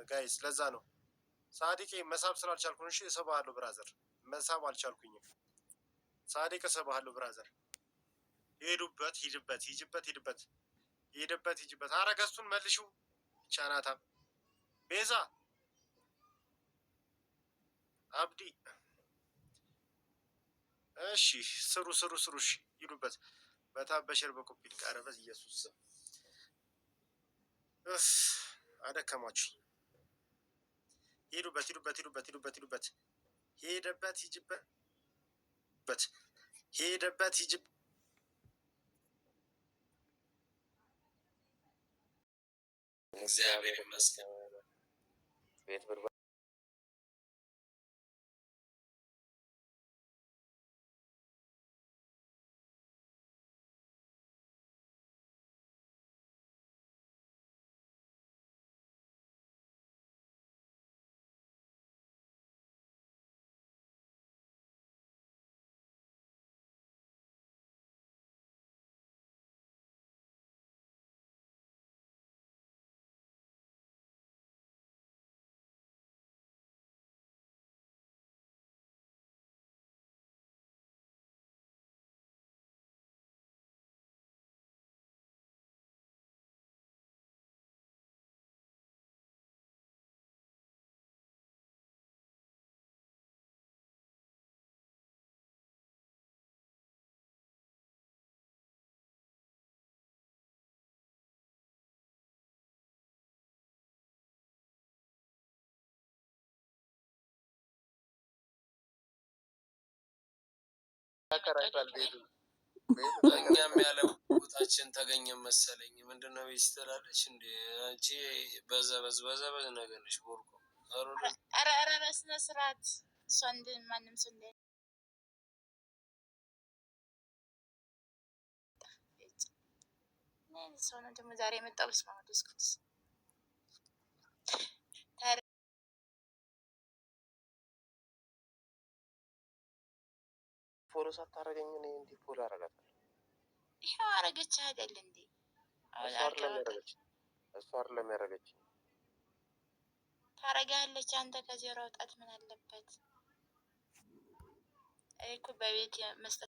ጋይስ ለዛ ነው ሳዲቅ መሳብ ስላልቻልኩኝ እሺ እሰባለሁ ብራዘር መሳብ አልቻልኩኝም ሳዲቅ እሰባለሁ ብራዘር ሄዱበት ሂድበት አረገሱን መልሽው ቻናታ ቤዛ አብዲ እሺ ስሩ እሺ ሂዱበት በታበሸር በኮፒ ቃረበዝ ኢየሱስ እስ አደከማችሁ ሄዱበት ሄደበት እግዚአብሔር ይመስገን ቤት ብር ያከራይቷል ቤቱ እኛም ያለ ቦታችን ተገኘ መሰለኝ ምንድነው ይስተላለች እንዴ አንቺ በዘበዝ ነገር ነሽ ቦርኮ አረ በስነ ስርዓት ሰንድ ማንም ሰው እንደ ሰው ነው ደግሞ ዛሬ የመጣው በስመ አብ ወልድ ፎሎ ሳታረገኝ እኔ እንዴ ፎሎ አረጋታለሁ ይሄው አረገች አይደል እንዴ እሷ አይደለም ያረገች ታረጋለች አንተ ከዜሮ ወጣት ምን አለበት እኮ በቤት መስጠት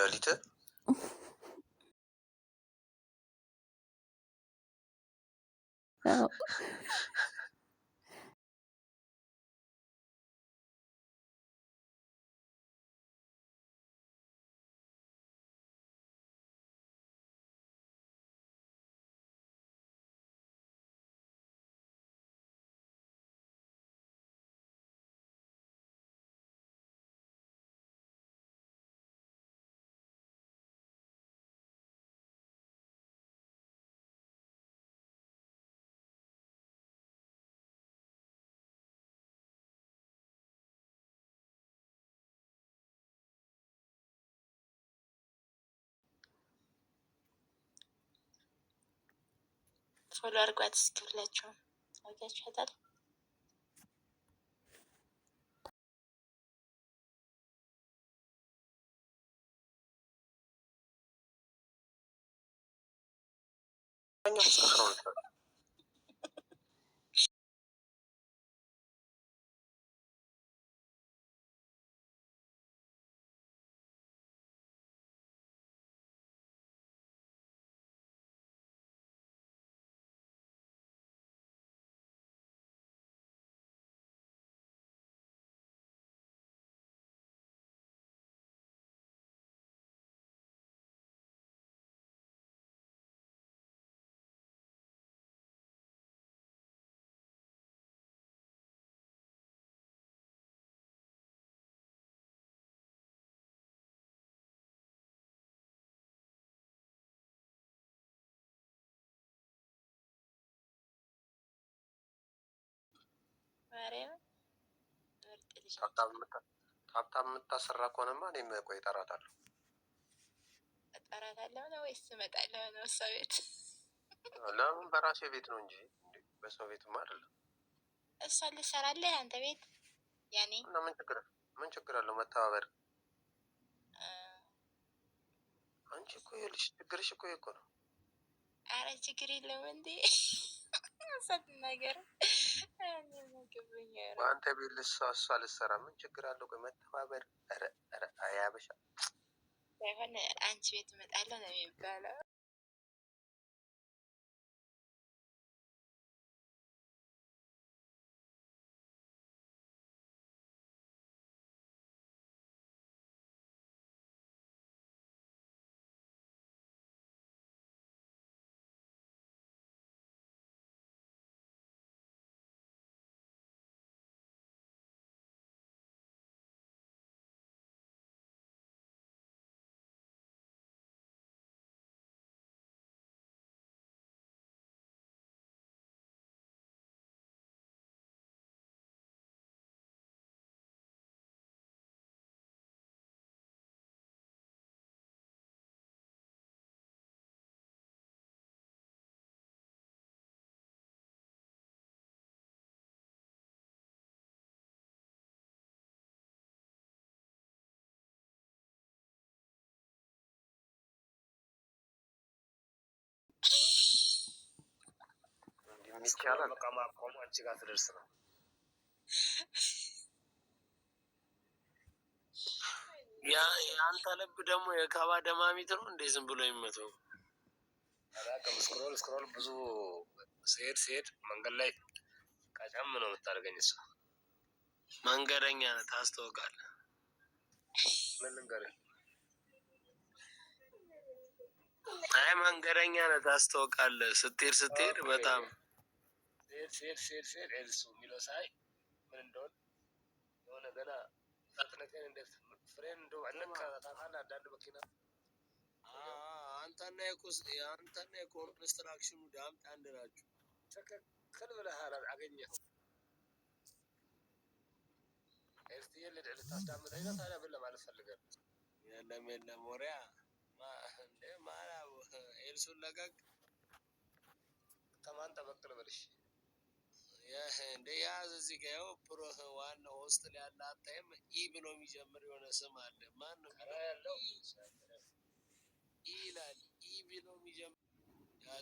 ሌሊት ፎሎ አድርጓት እስኪ ሁላችሁም አውቃችኋታል። ማርያም ምርጥ ልጅ። ሀብታም የምታሰራ ከሆነማ እኔም ቆይ እጠራታለሁ። እጠራታለሁ ነው ወይስ እመጣለሁ ነው? እሷ ቤት ለምን? በራሴ ቤት ነው እንጂ በሰው ቤትማ አይደለም። እሷ ልሰራለህ አንተ ቤት ያኔ እና ምን ችግር አለው መተባበር? አንቺ እኮ ይኸውልሽ ችግርሽ እኮ ይሄ እኮ ነው። አረ ችግር የለም እንዴ ሰት ነገር በአንተ ቤት እሷ ልትሰራ ምን ችግር አለው? ቆይ መተባበር። ኧረ አያበሻ ሳይሆን አንቺ ቤት እመጣለሁ ነው የሚባለው። ይቻላል። በቃ ማቆሙ አንቺ ጋር ትደርስ ነው። የአንተ ልብ ደግሞ የከባ ደማሚት ነው እንዴ? ዝም ብሎ የሚመተው አላውቅም። ስክሮል ብዙ ሲሄድ መንገድ ላይ ቀጨም ነው የምታደርገኝ እሷ። መንገደኛ ነህ ታስታውቃለህ። ምን ልንገርህ? አይ መንገደኛ ነህ ታስታውቃለህ። ስትሄድ በጣም ሲሄድ እሱ የሚለው ሳይ ምን እንደሆነ የሆነ ገና ፍጥነቴን እንደ ፍሬን እንደው አለካ ታውቃለህ። አንዳንድ መኪና አንተና የኮንስትራክሽኑ ዳምጥ አንድ ናችሁ። ትክክል ብለሃል። አገኘኸው። ኤርትዬ ልታስዳምጠኝ ነው ታዲያ? ምን ለማለት ፈልገህ ነው? የለም ወሪያ እንደ ማራ ኤልሱን ለቀቅ። ከማን ጠበቅ ልበልሽ? እንደ ያዝ እዚህ ጋ ይኸው ፕሮህ ዋናው ሆስቴል ያለ አታይም? ኢ ብሎ የሚጀምር የሆነ ስም አለ። ማን ነው ያለው? ኢ ይላል። ኢ ብሎ የሚጀምር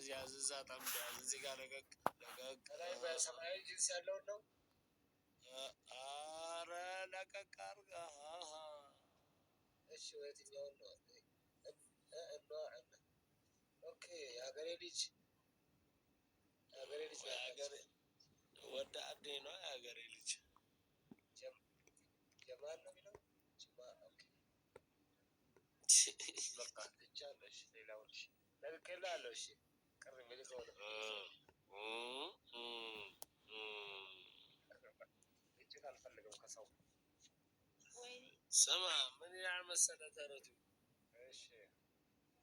ያዝ እዛ ጠምድ ያዝ። እዚህ ጋር ለቀቅ ላይ በሰማያዊ ጂንስ ያለውን ነው። አረ ለቀቅ አድርጋ። እሺ የትኛውን ነው? ኦኬ የሀገሬ ልጅ ወደ አዴ ነው የሀገሬ ልጅ ጀማል ነው የሚለው በቃ ትቻለሽ ሌላውን ለቅቄልሃለሁ። እሺ ቅር የሚል ከሆነ እጅግ አልፈልግም ከሰው ስማ ምን ያህል መሰለህ ተረቱ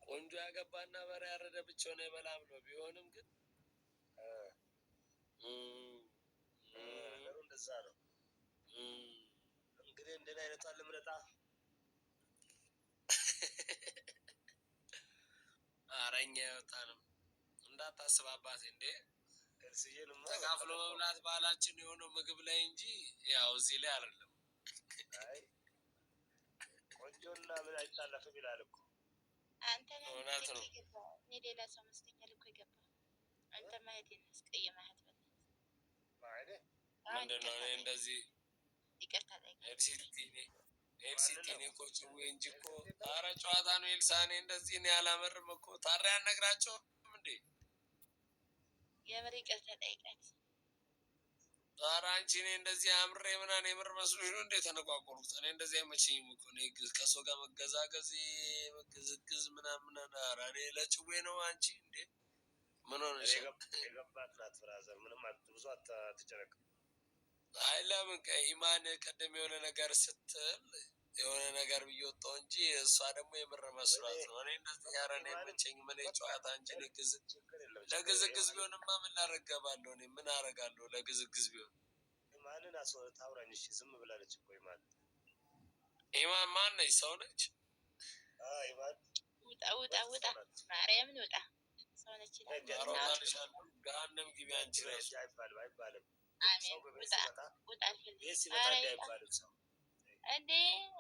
ቆንጆ ያገባና በሬ ያረደ ብቻውን አይበላም ነው። ቢሆንም ግን ነገሩ እንደዛ ነው። እንግዲህ እንደኔ አይነቷን ልምረጣ። ኧረ እኛ አይወጣንም እንዳታስብ አባቴ። እንዴ ተካፍሎ መብላት ባህላችን የሆነው ምግብ ላይ እንጂ ያው እዚህ ላይ አይደለም። አይ ቆንጆና ምን አይታለፍም ይላል እኮ አንተ ነህ። እውነት ነው። እኔ ሌላ ሰው መስለኛል እኮ የገባው አንተ ማየት ያስቀየማት ማለት ምንድን ነው? እኔ እንደዚህ ይቅርታ ኤልሲቲኔ እኮ ጭዌ እንጂ እኮ ኧረ ጨዋታ ነው። ኤልሳኔ እንደዚህ እኔ አላመርም እኮ ታዲያ ያነግራቸው እንዴ የምር ይቅርታ ጠይቃት። ኧረ አንቺ እኔ እንደዚህ አምሬ ምናምን የምር መስሎኝ ነው እንዴ ተነቋቆሩት። እኔ እንደዚህ አይመቸኝም እኮ እኔ ከሰው ጋር መገዛገዝ መገዝግዝ ምናምን። ኧረ እኔ ለጭዌ ነው። አንቺ እንዴ ምን ሆነሽ? የገባት ናት ብራዘር፣ ምንም ብዙ አትጨነቅ። አይ ለምን ኢማን ቀደም የሆነ ነገር ስትል የሆነ ነገር ብዬ ወጣሁ እንጂ እሷ ደግሞ የምር መስሏት ነው። እኔ እንደዚህ ኧረ እኔ አይመቸኝም። እኔ ጨዋታ እንጂ ለግዝግዝ ቢሆንማ ምን ላረገባለሁ? እኔ ምን አረጋለሁ ለግዝግዝ ቢሆን። ኢማንን ታውራኝ። እሺ ዝም ብላለች እኮ ኢማን። ኢማን ማን ነች? ሰው ነች? ኢማን ውጣ ማርያምን ውጣ። ሰው ነች ገሃነም ግቢ አንቺ ነሽ። አይባልም እንዴ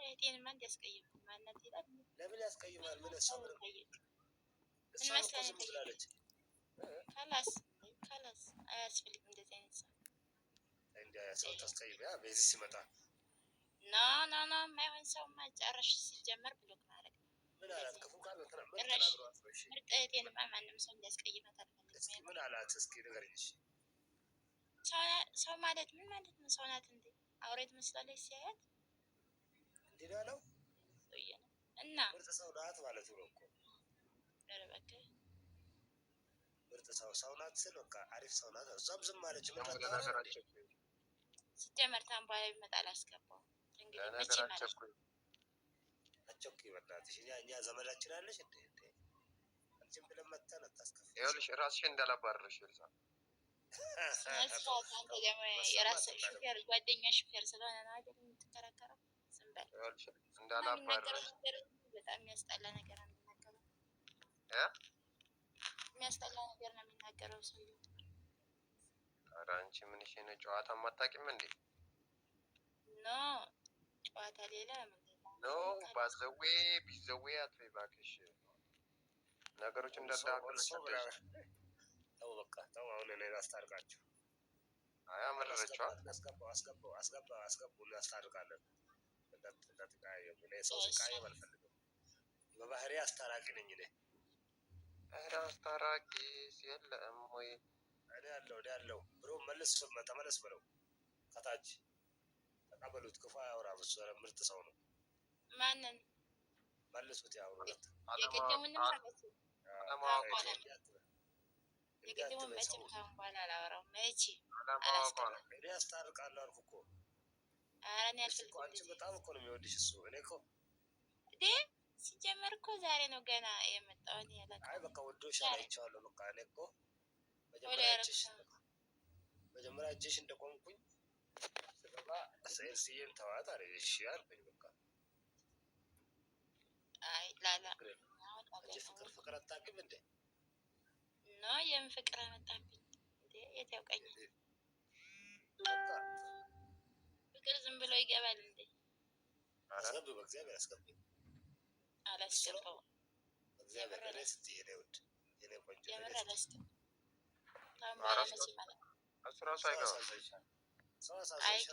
እህቴንማ እንዲያስቀይም ማናት ይላል። ለምን ያስቀይማል? ምን ሰው ነው ብላለች። ከላስ አያስፈልግም እንደዚህ አይነት ሰው እንደ ሰው ታስቀይም። ያ በዚህ ሲመጣ ና የማይሆን ሰው ማጫረሽ ሲጀመር ብሎክ ማድረግ ምን አላት? ክፉ ቃል ነው ተናግሯት። ምርጥ እህቴንማ ማንም ሰው እንዲያስቀይማት አልፈልግም። ምን አላት? እስኪ ንገሪኝ። ሰው ማለት ምን ማለት ነው? ሰው ናት እንዴ? አውሬ ትመስላለች ሲያያት እንዴ ነው እና ምርጥ ሰው ናት ማለት ነው እኮ። ኧረ እባክህ ምርጥ ሰው ናት ስል በቃ አሪፍ ሰው ናት። እሷም ዝም አለች። ሲጀመር ታምባላ ቢመጣ አላስገባው እንግዲህ መቼ ማለት አቸኩኝ በእናትሽ። እኛ ዘመዳችን አለሽ እንዴ? አንቺም ብለን መተን አታስከፍል። ይኸውልሽ ራስሽን እንዳላባረርሽ ይልሳ አንተ ደግሞ የራስህ ሹፌር ጓደኛ ሹፌር ስለሆነ ነው አይደል የምትከራከረው? ዝም በል እንዳላባረርሽ። በጣም የሚያስጠላ ነገር ነው የሚናገረው። የሚያስጠላ ነገር ነው የሚናገረው ሰውዬው። ኧረ አንቺ ምን እሺ ነው ጨዋታ አታውቂም እንዴ? ኖ ጨዋታ ሌላ ኖ ባዘዌ ቢዘዌ አትበይ እባክሽ። ነገሮች እንዳታውቅልሽ ተው በቃ ተው። አሁን እኔ ላስታርቃችሁ። አይ አመረረችዋ። አስገቡ እናስታርቃለን። እንዳትቀያየሙ። እኔ ሰው ሲቀያየም አልፈልግም። በባህሪ አስታራቂ ነኝ እኔ። ኧረ አስታራቂ የለም ወይ? እኔ ያለው ብሮ ተመለስ ብለው ከታች ተቀበሉት። ክፉ አያወራም እሱ ምርጥ ሰው ነው። ማንን መልሱት? ያውሩት የቅድሙን ማለት ነው። የቅድሙን መቼም ካሁን በኋላ አላወራውም። መቼ እኔ አስታርቃለሁ አልኩ እኮ። ኧረ እኔ አልፈልግም። አንቺ በጣም እኮ ነው የሚወድሽ እሱ። እኔ እኮ እንዴ ሲጀመር እኮ ዛሬ ነው ገና የመጣው። እኔ ያላውቅም። አይ በቃ ወዶሻል፣ አይቼዋለሁ። በቃ እኔ እኮ መጀመሪያ እጅሽ እንደቆምኩኝ ስገባ ኤልሲዬን ተዋት አለ። እሺ አልኩኝ በቃ። አይ ላላ አንቺ ፍቅር አታውቂም እንዴ? ኖ የምን ፍቅር አመጣብኝ እንዴ? የት ያውቀኛል? ፍቅር ዝም ብሎ ይገባል እንዴ? አስገብ በእግዚአብሔር አስገብ። አላስገባውም። እግዚአብሔር እኔ ስትይ ነው ውድ የኔ ቆንጆ የምር አላስገባውም። ታምራ መቼ ማለት ነው? እሱ ራሱ አይገባም። ሰው አሳዘንሽ።